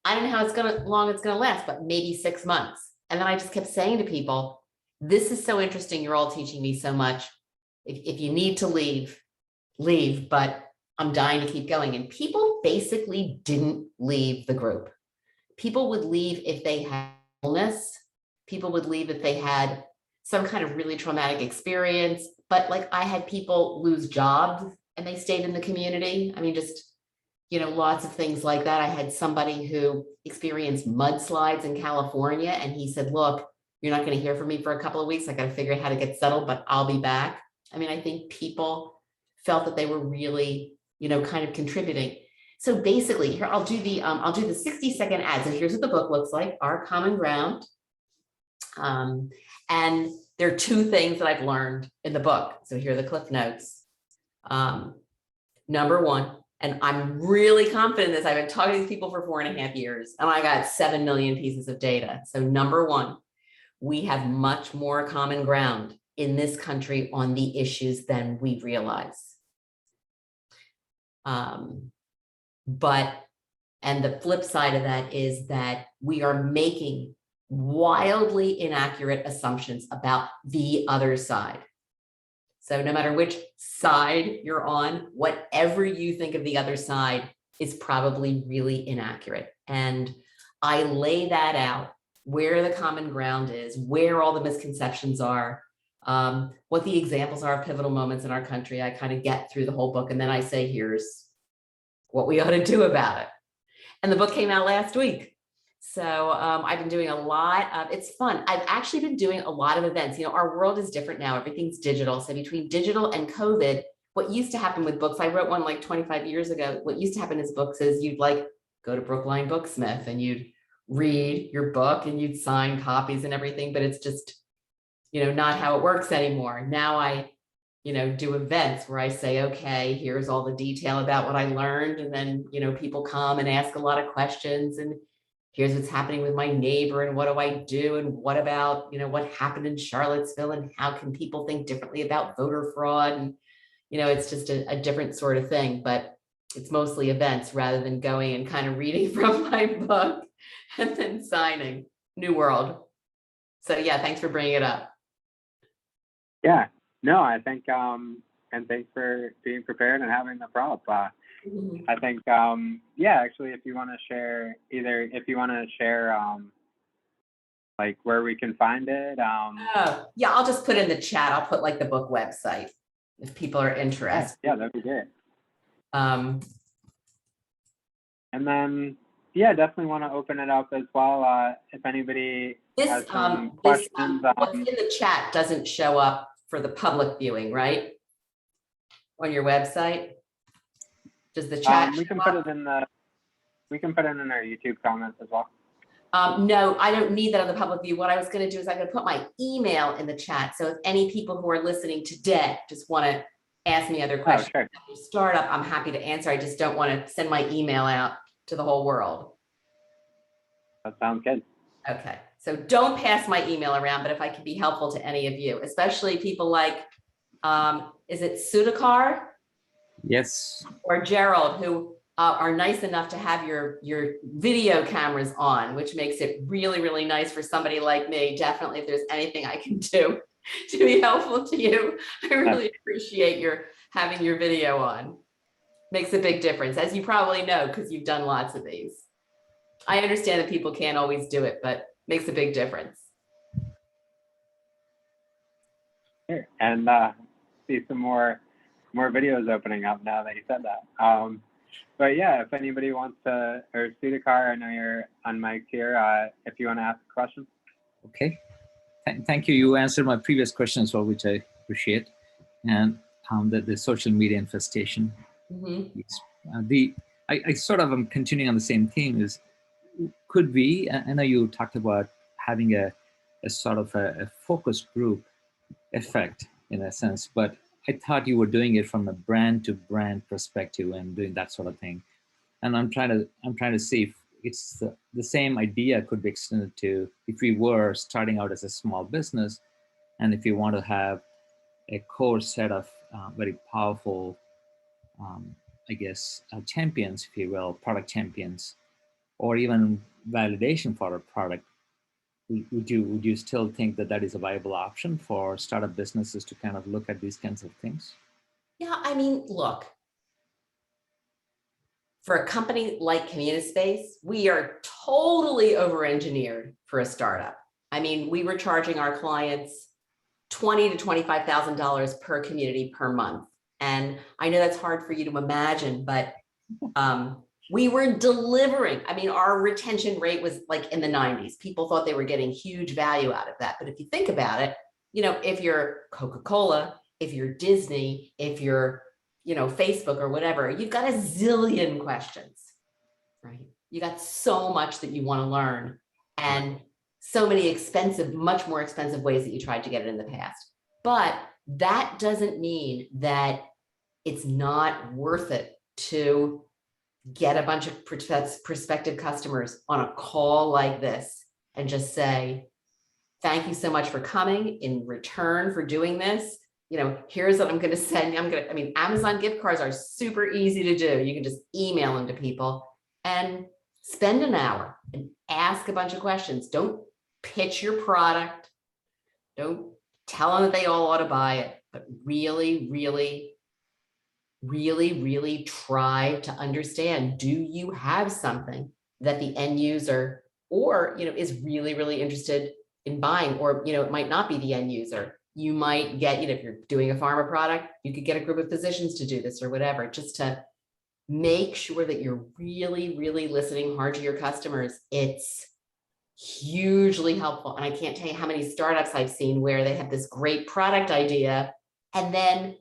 I don't know how long it's going to last, but maybe 6 months. And then I just kept saying to people, this is so interesting. You're all teaching me so much. If you need to leave, but I'm dying to keep going. And people basically didn't leave the group. People would leave if they had illness. People would leave if they had some kind of really traumatic experience. But like, I had people lose jobs and they stayed in the community. I mean, just, you know, lots of things like that. I had somebody who experienced mudslides in California, and he said, look, you're not going to hear from me for a couple of weeks. I got to figure out how to get settled, but I'll be back. I mean, I think people felt that they were really, you know, kind of contributing. So basically, here, I'll do the 60-second ad. So here's what the book looks like, Our Common Ground. And there are 2 things that I've learned in the book. So here are the cliff notes. Number 1, and I'm really confident in this, I've been talking to these people for 4.5 years, and I got 7 million pieces of data. So number 1, we have much more common ground in this country on the issues than we realize. And the flip side of that is that we are making wildly inaccurate assumptions about the other side. So no matter which side you're on, whatever you think of the other side is probably really inaccurate. And I lay that out, where the common ground is, where all the misconceptions are, what the examples are of pivotal moments in our country. I kind of get through the whole book, and then I say, here's what we ought to do about it. And the book came out last week. So I've been doing a lot of, it's fun. I've actually been doing a lot of events. You know, our world is different now. Everything's digital. So between digital and COVID, what used to happen with books, I wrote one like 25 years ago. What used to happen as books is you'd like go to Brookline Booksmith and you'd read your book and you'd sign copies and everything, but it's just, you know, not how it works anymore. Now I, you know, do events where I say, okay, here's all the detail about what I learned. And then, you know, people come and ask a lot of questions, and here's what's happening with my neighbor and what do I do? And what about, you know, what happened in Charlottesville and how can people think differently about voter fraud? And, you know, it's just a different sort of thing, but it's mostly events rather than going and kind of reading from my book and then signing. New world. So yeah, thanks for bringing it up. Yeah, no, I think, and thanks for being prepared and having the prop. I think, yeah, actually, if you want to share, like where we can find it. Oh, yeah, I'll just put in the chat. I'll put like the book website if people are interested. Yeah, that'd be great. And then, yeah, definitely want to open it up as well. If anybody has some questions. What's in the chat doesn't show up for the public viewing, right? On your website? Does the chat we can put it in our YouTube comments as well. No, I don't need that on the public view. What I was going to do is I'm going to put my email in the chat. So if any people who are listening today just want to ask me other questions about your startup, I'm happy to answer. I just don't want to send my email out to the whole world. That sounds good. Okay. So don't pass my email around, but if I can be helpful to any of you, especially people like, is it Sudhakar? Yes. Or Gerald, who are nice enough to have your video cameras on, which makes it really, really nice for somebody like me. Definitely, if there's anything I can do to be helpful to you, I really appreciate your having your video on. Makes a big difference, as you probably know, because you've done lots of these. I understand that people can't always do it, but makes a big difference. And see some more videos opening up now that you said that. But yeah, if anybody wants to, or Sudhakar, I know you're on mic here, if you want to ask a question. Okay. Thank you. You answered my previous question as well, which I appreciate. And the social media infestation. Mm-hmm. I sort of am continuing on the same theme is, could we, I know you talked about having a sort of a focus group effect in a sense, but I thought you were doing it from a brand to brand perspective and doing that sort of thing. And I'm trying to see if it's the same idea could be extended to if we were starting out as a small business, and if you want to have a core set of very powerful, I guess, champions, if you will, product champions, or even validation for a product. Would you still think that that is a viable option for startup businesses to kind of look at these kinds of things? Yeah, I mean, look, for a company like CommuniSpace, we are totally over-engineered for a startup. I mean, we were charging our clients $20,000 to $25,000 per community per month. And I know that's hard for you to imagine, but we were delivering. I mean, our retention rate was like in the 90s. People thought they were getting huge value out of that. But if you think about it, you know, if you're Coca-Cola, if you're Disney, if you're, you know, Facebook or whatever, you've got a zillion questions, right? You got so much that you want to learn and so many expensive, much more expensive ways that you tried to get it in the past. But that doesn't mean that it's not worth it to get a bunch of prospective customers on a call like this and just say, thank you so much for coming. In return for doing this, you know, here's what I'm going to send you. I mean, Amazon gift cards are super easy to do. You can just email them to people and spend an hour and ask a bunch of questions. Don't pitch your product. Don't tell them that they all ought to buy it. but really, really, really, really try to understand, do you have something that the end user or, is really, really interested in buying? Or, it might not be the end user. You might get, if you're doing a pharma product, you could get a group of physicians to do this or whatever, just to make sure that you're really, really listening hard to your customers. It's hugely helpful. And I can't tell you how many startups I've seen where they have this great product idea. And then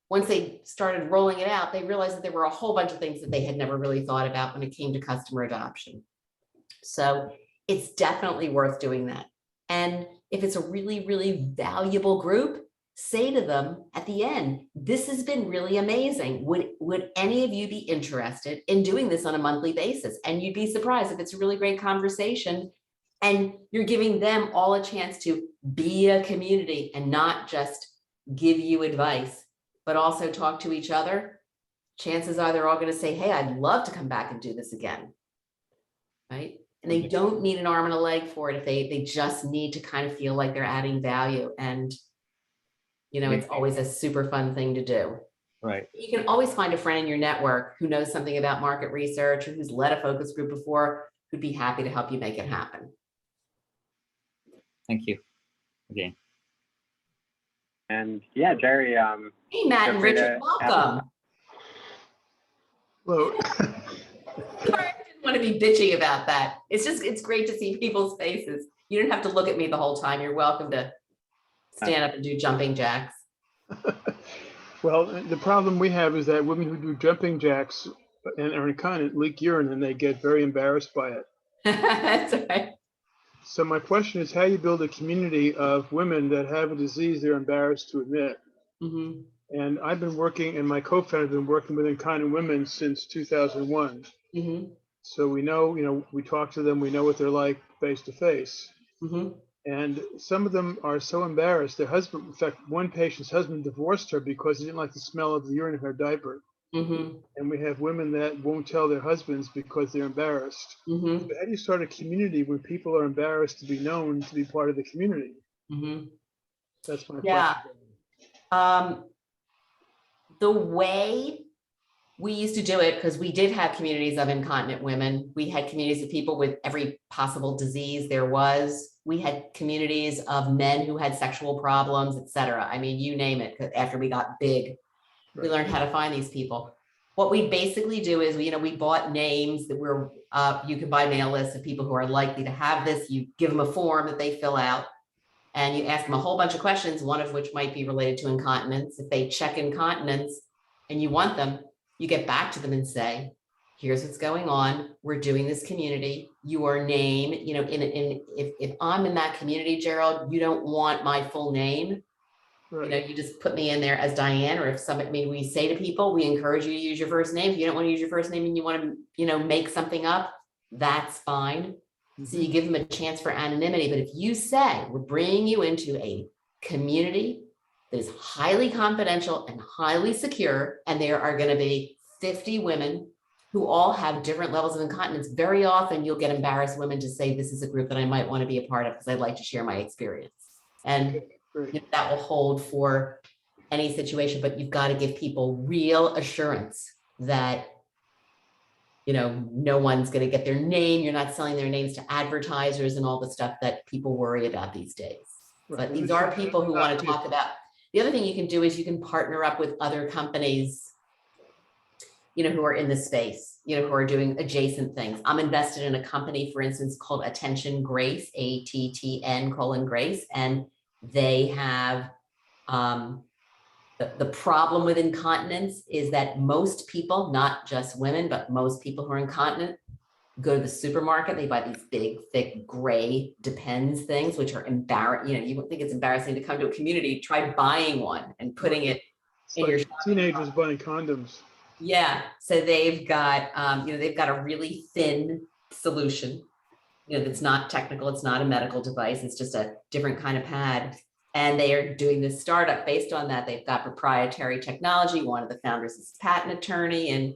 once they started rolling it out, they realized that there were a whole bunch of things that they had never really thought about when it came to customer adoption. So it's definitely worth doing that. And if it's a really, really valuable group, say to them at the end, this has been really amazing. Would any of you be interested in doing this on a monthly basis? And you'd be surprised if it's a really great conversation and you're giving them all a chance to be a community and not just give you advice, but also talk to each other. Chances are they're all going to say, hey, I'd love to come back and do this again, right? And they don't need an arm and a leg for it if they just need to kind of feel like they're adding value. And, it's always a super fun thing to do. Right. You can always find a friend in your network who knows something about market research or who's led a focus group before, who'd be happy to help you make it happen. Thank you again. And yeah, Jerry. Hey, Matt and Richard, welcome. Hello. Sorry, I didn't want to be bitchy about that. It's great to see people's faces. You don't have to look at me the whole time. You're welcome to stand up and do jumping jacks. Well, the problem we have is that women who do jumping jacks and are incontinent leak urine and they get very embarrassed by it. That's right. So my question is, how do you build a community of women that have a disease they're embarrassed to admit? Mm-hmm. And I've been working, and my co-founder has been working with incontinent women since 2001. Mm-hmm. So we know, we talk to them, we know what they're like face to face. Mm-hmm. And some of them are so embarrassed. Their husband, in fact, one patient's husband divorced her because he didn't like the smell of the urine in her diaper. Mm-hmm. And we have women that won't tell their husbands because they're embarrassed. Mm-hmm. So how do you start a community when people are embarrassed to be known to be part of the community? Mm-hmm. That's my question. The way we used to do it, because we did have communities of incontinent women. We had communities of people with every possible disease there was. We had communities of men who had sexual problems, et cetera. I mean, you name it. After we got big, we learned how to find these people. What we basically do is, we bought names that you can buy mail lists of people who are likely to have this. You give them a form that they fill out and you ask them a whole bunch of questions, one of which might be related to incontinence. If they check incontinence and you want them, you get back to them and say, here's what's going on. We're doing this community. Your name, if I'm in that community, Gerald, you don't want my full name. Right. You just put me in there as Diane, or if somebody, we say to people, we encourage you to use your first name. If you don't want to use your first name and you want to, make something up, that's fine. Mm-hmm. So you give them a chance for anonymity. But if you say, we're bringing you into a community that is highly confidential and highly secure, and there are going to be 50 women who all have different levels of incontinence, very often you'll get embarrassed women to say, this is a group that I might want to be a part of because I'd like to share my experience. And that will hold for any situation, but you've got to give people real assurance that, no one's going to get their name. You're not selling their names to advertisers and all the stuff that people worry about these days. Right. But these are people who want to talk about. The other thing you can do is you can partner up with other companies, who are in the space, who are doing adjacent things. I'm invested in a company, for instance, called Attention Grace, ATTN:Grace, and they have the problem with incontinence is that most people, not just women, but most people who are incontinent, go to the supermarket, they buy these big, thick, gray Depends things, which are embarrassing. You would think it's embarrassing to come to a community, try buying one and putting it in your teenagers buying condoms. Yeah, so they've got, they've got a really thin solution, that's not technical, it's not a medical device, it's just a different kind of pad. And they are doing this startup based on that. They've got proprietary technology. One of the founders is a patent attorney, and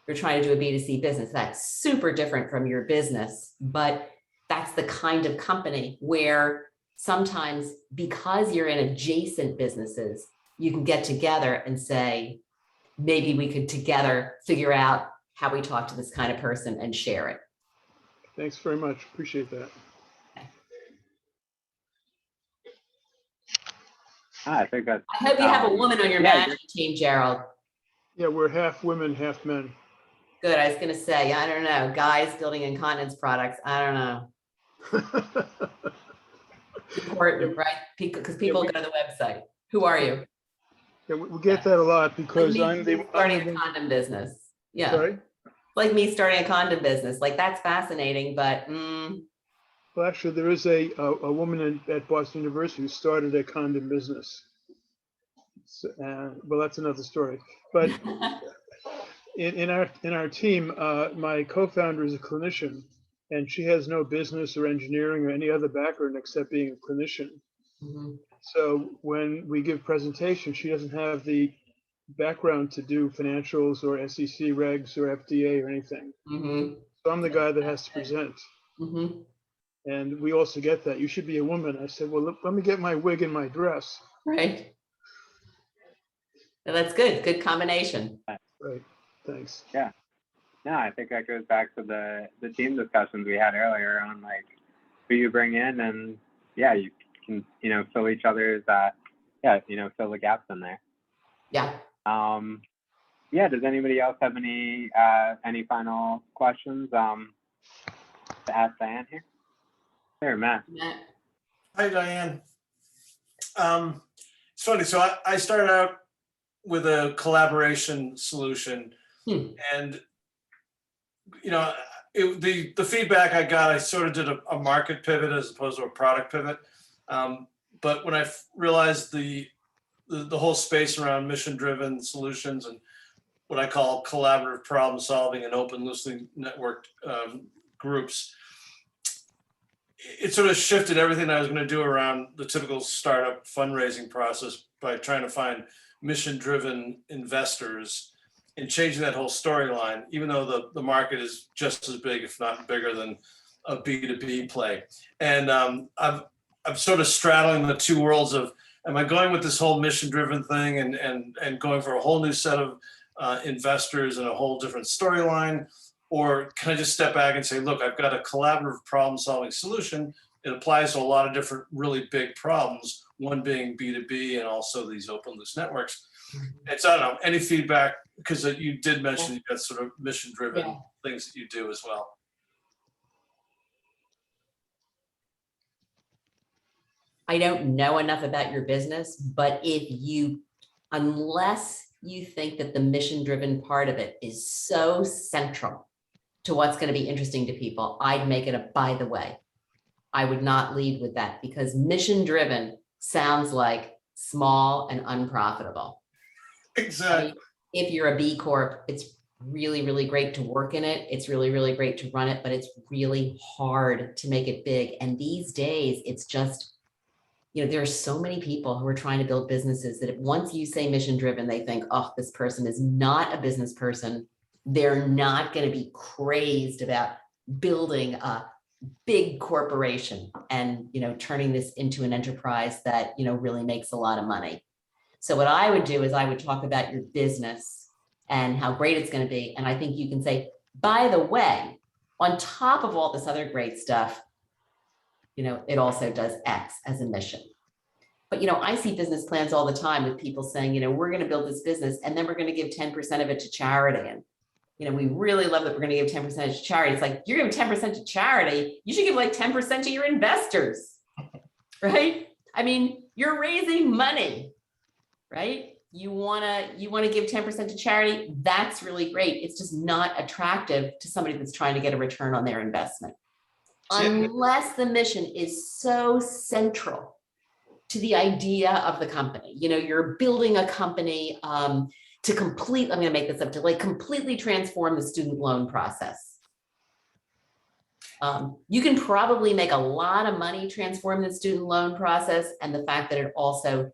you're trying to do a B2C business. That's super different from your business, but that's the kind of company where sometimes, because you're in adjacent businesses, you can get together and say, maybe we could together figure out how we talk to this kind of person and share it. Thanks very much. Appreciate that. I think that's. I hope you have a woman on your management team, Gerald. Yeah, we're half women, half men. Good. I was going to say, I don't know, guys building incontinence products. I don't know. Important, right? Because people go to the website. Who are you? Yeah, we get that a lot because like starting a condom business. Yeah. Sorry? Like me starting a condom business. Like that's fascinating, but. Well, actually, there is a woman at Boston University who started a condom business. So, well, that's another story. But in our team, my co-founder is a clinician, and she has no business or engineering or any other background except being a clinician. Mm-hmm. So when we give presentations, she doesn't have the background to do financials or SEC regs or FDA or anything. Mm-hmm. So I'm the guy that has to present. Mm-hmm. And we also get that. You should be a woman. I said, well, let me get my wig and my dress. Right. Well, that's good. Good combination. Right. Thanks. Yeah. No, I think that goes back to the team discussions we had earlier on like who you bring in, and yeah, you can, fill each other's fill the gaps in there. Yeah. Yeah, does anybody else have any final questions to ask Diane here? Sure, Matt. Hi, Diane. It's funny. So I started out with a collaboration solution, and the feedback I got, I sort of did a market pivot as opposed to a product pivot. But when I realized the whole space around mission-driven solutions and what I call collaborative problem solving and open, loosely networked groups, it sort of shifted everything I was going to do around the typical startup fundraising process by trying to find mission-driven investors and changing that whole storyline, even though the market is just as big, if not bigger, than a B2B play. And I'm sort of straddling the two worlds of, am I going with this whole mission-driven thing and going for a whole new set of investors and a whole different storyline? Or can I just step back and say, look, I've got a collaborative problem-solving solution. It applies to a lot of different really big problems, one being B2B and also these open loose networks. It's, I don't know, any feedback, because you did mention you've got sort of mission-driven things that you do as well. I don't know enough about your business, but unless you think that the mission-driven part of it is so central to what's going to be interesting to people, I'd make it a by the way. I would not lead with that because mission-driven sounds like small and unprofitable. Exactly. If you're a B Corp, it's really, really great to work in it. It's really, really great to run it, but it's really hard to make it big. And these days, it's just, there are so many people who are trying to build businesses that if once you say mission-driven, they think, oh, this person is not a business person. They're not going to be crazed about building a big corporation and, turning this into an enterprise that, really makes a lot of money. So what I would do is I would talk about your business and how great it's going to be. And I think you can say, by the way, on top of all this other great stuff, it also does X as a mission. But, I see business plans all the time with people saying, we're going to build this business and then we're going to give 10% of it to charity. And, we really love that we're going to give 10% to charity. It's like, you're giving 10% to charity. You should give like 10% to your investors, right? I mean, you're raising money, right? You want to give 10% to charity. That's really great. It's just not attractive to somebody that's trying to get a return on their investment. Unless the mission is so central to the idea of the company. You're building a company to I'm going to make this up, to like completely transform the student loan process. You can probably make a lot of money transforming the student loan process, and the fact that it also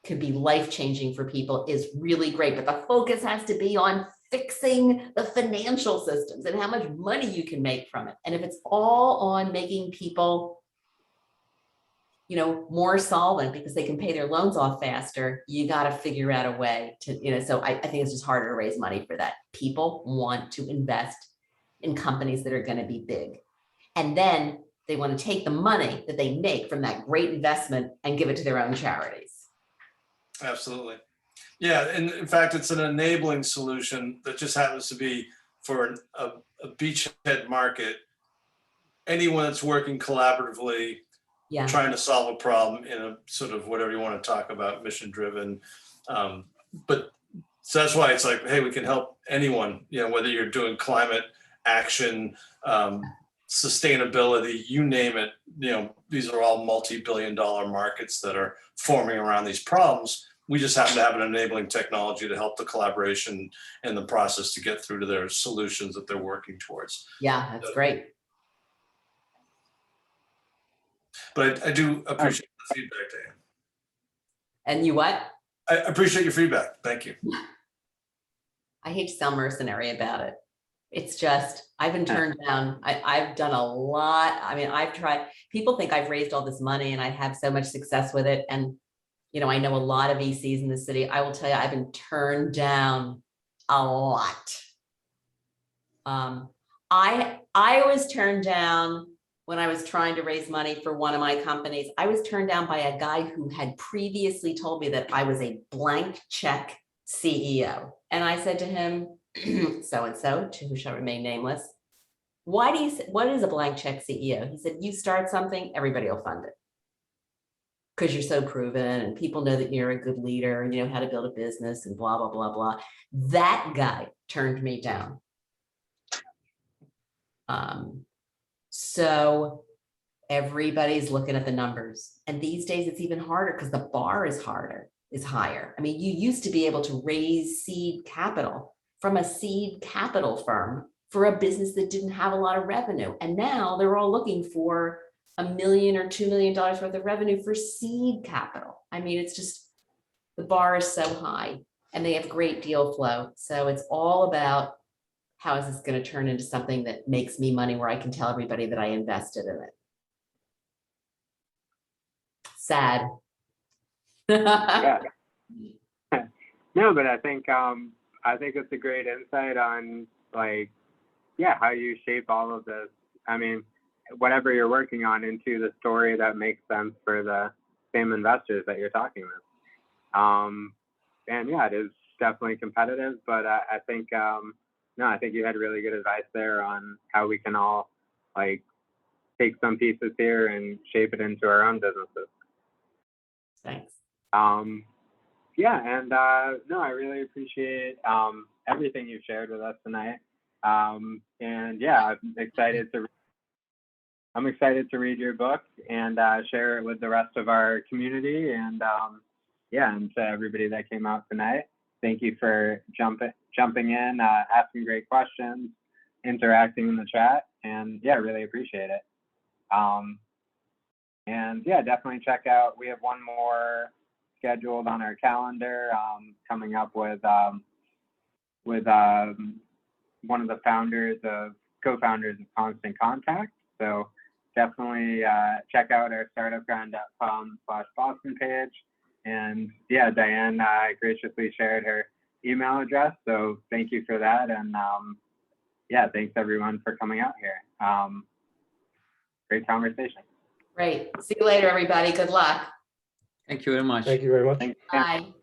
could be life-changing for people is really great, but the focus has to be on fixing the financial systems and how much money you can make from it. And if it's all on making people more solvent because they can pay their loans off faster, you got to figure out a way to, so I think it's just harder to raise money for that. People want to invest in companies that are going to be big. And then they want to take the money that they make from that great investment and give it to their own charities. Absolutely. Yeah, and in fact, it's an enabling solution that just happens to be for a beachhead market. Anyone that's working collaboratively, trying to solve a problem in a sort of whatever you want to talk about, mission driven. But so that's why it's like, hey, we can help anyone, whether you're doing climate action, sustainability, you name it. These are all multi-billion-dollar markets that are forming around these problems. We just happen to have an enabling technology to help the collaboration and the process to get through to their solutions that they're working towards. Yeah, that's great. But I do appreciate the feedback, Diane. And you what? I appreciate your feedback. Thank you. I hate to sound mercenary about it. It's just, I've been turned down. I've done a lot. I mean, I've tried, people think I've raised all this money and I have so much success with it. And, I know a lot of VCs in the city. I will tell you, I've been turned down a lot. I was turned down when I was trying to raise money for one of my companies. I was turned down by a guy who had previously told me that I was a blank check CEO. And I said to him, so-and-so, who shall remain nameless, what is a blank check CEO? He said, you start something, everybody will fund it. Because you're so proven and people know that you're a good leader and you know how to build a business and blah, blah, blah, blah. That guy turned me down. So everybody's looking at the numbers. And these days it's even harder because the bar is higher. I mean, you used to be able to raise seed capital from a seed capital firm for a business that didn't have a lot of revenue. And now they're all looking for $1 million or $2 million worth of revenue for seed capital. I mean, it's just, the bar is so high and they have great deal flow. So it's all about how is this going to turn into something that makes me money where I can tell everybody that I invested in it. Sad. Yeah. No, but I think it's a great insight on how you shape all of this. I mean, whatever you're working on into the story that makes sense for the same investors that you're talking with. And yeah, it is definitely competitive, but I think I think you had really good advice there on how we can all take some pieces here and shape it into our own businesses. Thanks. Yeah, and I really appreciate everything you've shared with us tonight. And yeah, I'm excited to read your book and share it with the rest of our community. And and to everybody that came out tonight, thank you for jumping in, asking great questions, interacting in the chat, and yeah, really appreciate it. And yeah, definitely check out. We have one more scheduled on our calendar coming up with one of the co-founders of Constant Contact. So definitely check out our startupgrind.com/Boston page. And yeah, Diane graciously shared her email address. So thank you for that. And yeah, thanks everyone for coming out here. Great conversation. Great. See you later, everybody. Good luck. Thank you very much. Thank you very much. Thanks. Bye.